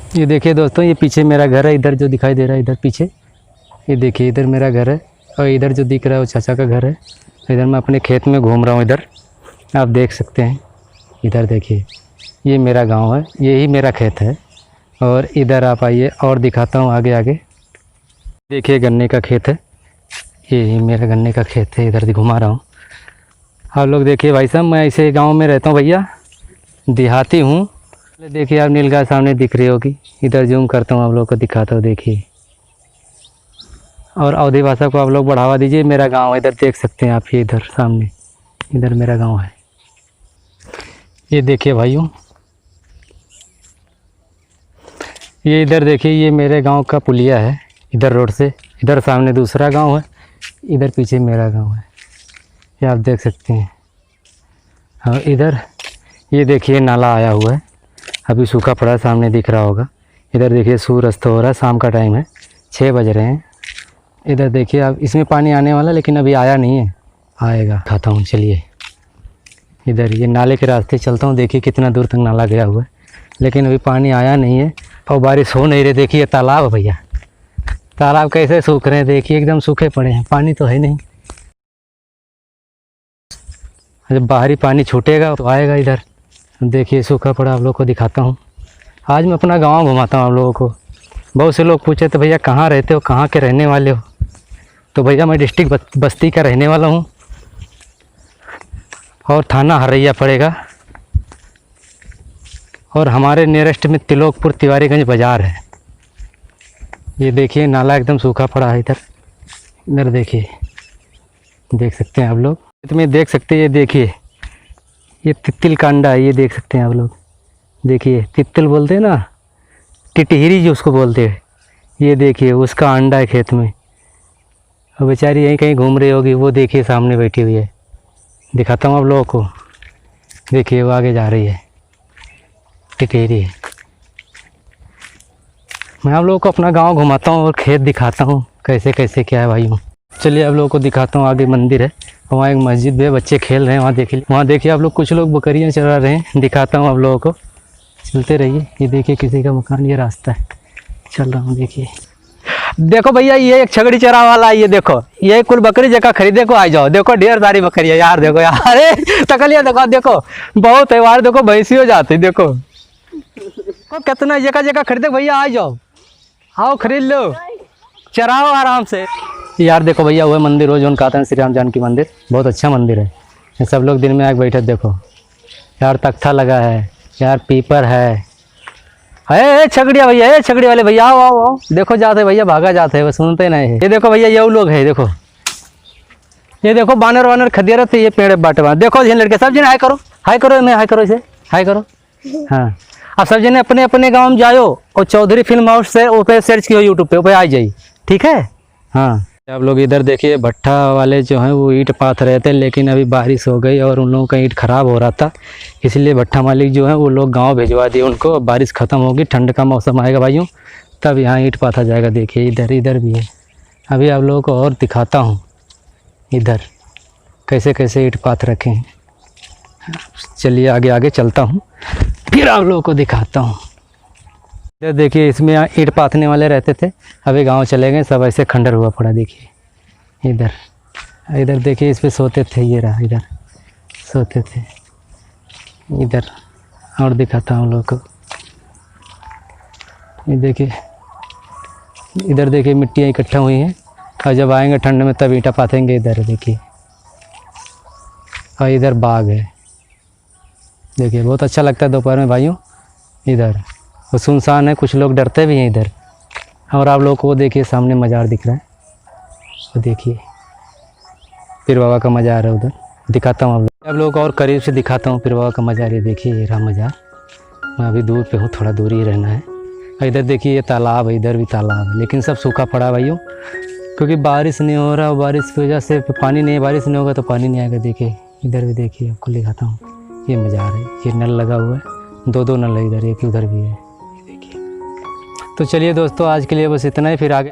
ये देखिए दोस्तों, ये पीछे मेरा घर है, इधर जो दिखाई दे रहा है इधर पीछे, ये देखिए इधर मेरा घर है और इधर जो दिख रहा है वो चाचा का घर है। इधर मैं अपने खेत में घूम रहा हूँ, इधर आप देख सकते हैं। इधर देखिए ये मेरा गांव है, यही मेरा खेत है। और इधर आप आइए और दिखाता हूँ आगे आगे। देखिए गन्ने का खेत है, ये मेरा गन्ने का खेत है, इधर घुमा रहा हूँ। आप लोग देखिए भाई साहब, मैं ऐसे गाँव में रहता हूँ भैया, देहाती हूँ। देखिए आप नीलगाय सामने दिख रही होगी, इधर जूम करता हूँ आप लोग को दिखाता हूँ। देखिए और अवधी भाषा को आप लोग बढ़ावा दीजिए। मेरा गांव इधर देख सकते हैं आप, ये इधर सामने, इधर मेरा गांव है। ये देखिए भाइयों, ये इधर देखिए, ये मेरे गांव का पुलिया है, इधर रोड से। इधर सामने दूसरा गांव है, इधर पीछे मेरा गांव है, ये आप देख सकते हैं। और इधर ये देखिए नाला आया हुआ है, अभी सूखा पड़ा है, सामने दिख रहा होगा। इधर देखिए सूर्य अस्त हो रहा है, शाम का टाइम है, 6 बज रहे हैं। इधर देखिए आप, इसमें पानी आने वाला लेकिन अभी आया नहीं है, आएगा। खाता हूँ, चलिए इधर ये नाले के रास्ते चलता हूँ। देखिए कितना दूर तक नाला गया हुआ है, लेकिन अभी पानी आया नहीं है और बारिश हो नहीं रही। देखिए तालाब है भैया, तालाब कैसे सूख रहे हैं, देखिए एकदम सूखे पड़े हैं, पानी तो है नहीं। जब बाहरी पानी छूटेगा तो आएगा इधर। देखिए सूखा पड़ा, आप लोग को दिखाता हूँ। आज मैं अपना गांव घुमाता हूँ आप लोगों को। बहुत से लोग पूछे तो भैया कहाँ रहते हो, कहाँ के रहने वाले हो? तो भैया मैं डिस्ट्रिक्ट बस्ती का रहने वाला हूँ और थाना हरैया पड़ेगा। और हमारे नियरेस्ट में तिलोकपुर तिवारीगंज बाज़ार है। ये देखिए नाला एकदम सूखा पड़ा है इधर। इधर देखिए, देख सकते हैं आप लोग, इसमें देख सकते हैं। ये देखिए ये तितली का अंडा है, ये देख सकते हैं आप लोग। देखिए तितल बोलते हैं ना, टिटहिरी जो उसको बोलते हैं। ये देखिए उसका अंडा है खेत में, और बेचारी यहीं कहीं घूम रही होगी। वो देखिए सामने बैठी हुई है, दिखाता हूँ आप लोगों को। देखिए वो आगे जा रही है, टिटहिरी है। मैं आप लोगों को अपना गांव घुमाता हूँ और खेत दिखाता हूँ कैसे कैसे क्या है भाइयों। चलिए आप लोगों को दिखाता हूँ। आगे मंदिर है, वहाँ एक मस्जिद भी है, बच्चे खेल रहे हैं वहाँ देखिए आप लोग, कुछ लोग बकरियाँ चरा रहे हैं। दिखाता हूँ आप लोगों को, चलते रहिए। ये देखिए किसी का मकान, ये रास्ता है, चल रहा हूँ। देखिए देखो भैया, ये एक छगड़ी चरा वाला, ये देखो ये कुल बकरी जगह खरीदे को आ जाओ। देखो ढेर सारी बकरियाँ यार, देखो यार, अरे तकलिया देखो बहुत है यार। देखो भैंसी हो जाती, देखो कितना जगह जगह खरीदे। भैया आ जाओ, आओ खरीद लो, चराओ आराम से यार। देखो भैया वह मंदिर हो जो उनका आता है, श्री राम जानकी मंदिर, बहुत अच्छा मंदिर है। सब लोग दिन में आके बैठे, देखो यार तख्ता लगा है यार, पीपर है। छगड़िया भैया, छगड़ी वाले भैया आओ आओ आओ। देखो जाते भैया, भागा जाते हैं, वो सुनते नहीं है। ये देखो भैया ये लोग है, देखो ये देखो बानर वानर खदिया रहते, ये पेड़ बाटे। देखो जिन लड़के सब जने हाई करो, हाई करो, मैं हाई करो, इसे हाई करो। हाँ आप सब जने अपने अपने गाँव में जाओ और चौधरी फिल्म हाउस से ऊपर सर्च किया यूट्यूब पे आ जाइए, ठीक है। हाँ आप लोग इधर देखिए, भट्ठा वाले जो हैं वो ईंट पाथ रहे थे, लेकिन अभी बारिश हो गई और उन लोगों का ईंट ख़राब हो रहा था, इसलिए भट्ठा मालिक जो है वो लोग गांव भिजवा दिए उनको। बारिश ख़त्म होगी, ठंड का मौसम आएगा भाइयों, तब यहाँ ईंट पाथा जाएगा। देखिए इधर भी है, अभी आप लोगों को और दिखाता हूँ इधर कैसे कैसे ईंट पाथ रखे हैं। चलिए आगे आगे चलता हूँ, फिर आप लोगों को दिखाता हूँ। इधर देखिए, इसमें ईंट पाथने वाले रहते थे, अभी गांव चले गए, सब ऐसे खंडर हुआ पड़ा। देखिए इधर देखिए, इस पे सोते थे, ये रहा इधर सोते थे। इधर और दिखाता हूँ लोगों को, ये देखिए इधर देखिए मिट्टियाँ इकट्ठा हुई हैं, और जब आएंगे ठंड में तब ईंटा पाथेंगे। इधर देखिए, और इधर बाग है, देखिए बहुत अच्छा लगता है दोपहर में भाइयों। इधर वो सुनसान है, कुछ लोग डरते भी हैं इधर। और आप लोगों को देखिए सामने मज़ार दिख रहा है, वो देखिए पीर बाबा का मज़ार है, उधर दिखाता हूँ आप लोगों को और करीब से दिखाता हूँ पीर बाबा का मज़ार। ये देखिए ये रहा मज़ार, मैं अभी दूर पे हूँ, थोड़ा दूर ही रहना है। इधर देखिए ये तालाब है, इधर भी तालाब है, लेकिन सब सूखा पड़ा है भाइयों, क्योंकि बारिश नहीं हो रहा, बारिश की वजह से पानी नहीं है। बारिश नहीं होगा तो पानी नहीं आएगा। देखिए इधर भी देखिए, आपको दिखाता हूँ, ये मज़ार है, ये नल लगा हुआ है, दो नल है इधर, एक उधर भी है। तो चलिए दोस्तों, आज के लिए बस इतना ही, फिर आगे